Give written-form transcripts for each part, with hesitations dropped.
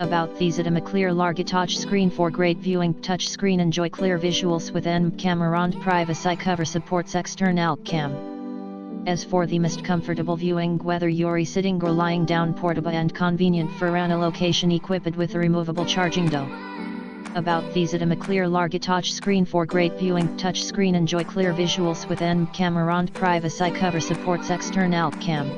About these item a clear large touch screen for great viewing touch screen enjoy clear visuals with N camera and privacy cover supports external cam. As for the most comfortable viewing whether you're sitting or lying down portable and convenient for an location equipped with a removable charging dock. About these item a clear large touch screen for great viewing touch screen enjoy clear visuals with N camera and privacy cover supports external cam.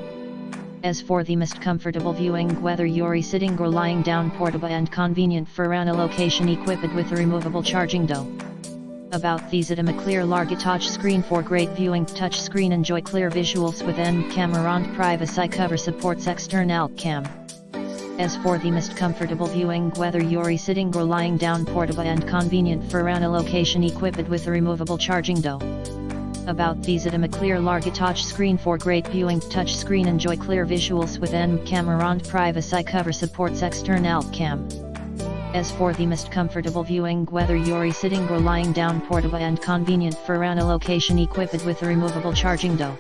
As for the most comfortable viewing whether you're sitting or lying down portable and convenient for an location equipped with a removable charging dock. About these item a clear large touch screen for great viewing touch screen enjoy clear visuals with N camera and privacy cover supports external cam. As for the most comfortable viewing whether you're sitting or lying down portable and convenient for an location equipped with a removable charging dock. About these item a clear large touch screen for great viewing touch screen enjoy clear visuals with N camera and privacy cover supports external cam. As for the most comfortable viewing whether you're sitting or lying down portable and convenient for an location equipped with a removable charging dock.